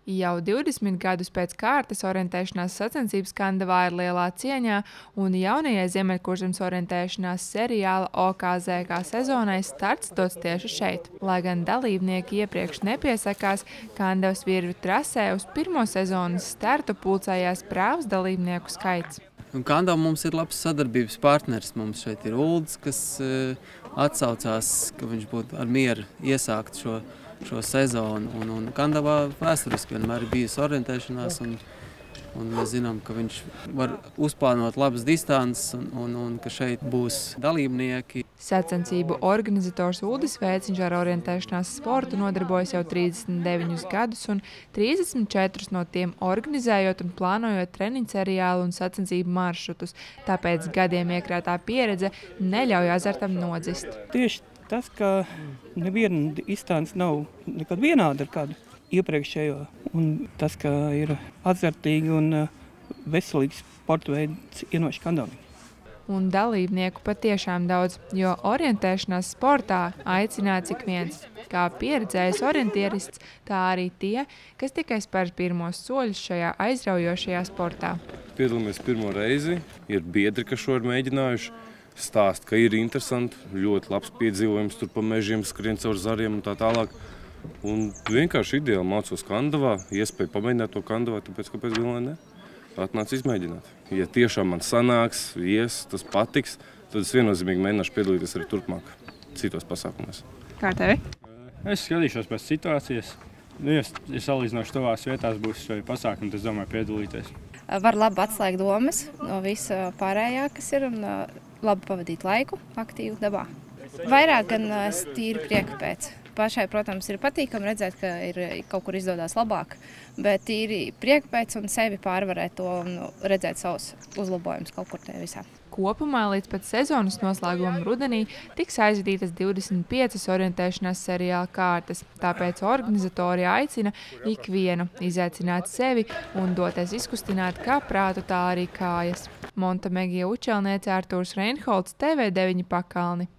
Jau 20 gadus pēc kārtas orientēšanās sacensības Kandavā ir lielā cieņā, un jaunajai Ziemeļkurzemes orientēšanās seriāla OKZK sezonai starts dots tieši šeit. Lai gan dalībnieki iepriekš nepiesakās, Kandavas virvju trasē uz pirmo sezonas startu pulcējās prāvas dalībnieku skaits. Kandava mums ir labs sadarbības partners. Mums šeit ir Uldis, kas atsaucās, ka viņš būtu ar mieru iesākt šo sezonu. Un Kandavā vēsturiski vienmēr ir bijusi orientēšanās, un mēs zinām, ka viņš var uzplānot labas distances un ka šeit būs dalībnieki. Sacensību organizators Uldis Veiciņš ar orientēšanās sportu nodarbojas jau 39 gadus un 34 no tiem organizējot un plānojot treniņu seriālu un sacensību maršrutus. Tāpēc gadiem iekrātā pieredze neļauj azartam nodzist. Tieši tas, ka neviena distance nav nekad vienāda ar kādu iepriekšējo, un tas, ka ir atzartīgi un veselīgs sporta veids ienoši Kandavā. Un dalībnieku patiešām daudz, jo orientēšanās sportā aicināts ik viens. Kā pieredzējis orientierists, tā arī tie, kas tikai spēr pirmos soļus šajā aizraujošajā sportā. Piedalāmies pirmo reizi, ir biedri, kas šo ir mēģinājuši. Stāst, ka ir interesanti, ļoti labs piedzīvojums, tur pa mežiem skrien caur zariem un tā tālāk. Un vienkārši ideāli mācos Kandavā, iespēju pamēģināt to Kandavā, tāpēc kāpēc gan lai ne? Atnāc izmēģināt. Ja tiešām man sanāks, tas patiks, tad es viennozīmīgi mēģināšu piedalīties arī turpmāk citos pasākumos. Kā tevi? Es skatīšos pēc situācijas. Ja salīdzinoši tuvās vietās būs šai pasākumi, tad es domāju piedalīties. Var labi atslēgt domas no visa pārējā, kas ir, un labi pavadīt laiku aktīvi dabā. Vairāk gan es tīri prieku pēc. Pašai, protams, ir patīkami redzēt, ka ir kaut kur izdodas labāk, bet tīri prieku pēc un sevi pārvarēt to un redzēt savus uzlabojumus kaut kur tajā visā. Kopumā līdz pat sezonas noslēgumam rudenī tiks aizvadītas 25 orientēšanās seriāla kārtas, tāpēc organizatori aicina ikvienu izaicināt sevi un doties izkustināt kā prātu, tā arī kājas. Monta Megija Učelniece, Artūrs Reinholds, TV9 Pakalni.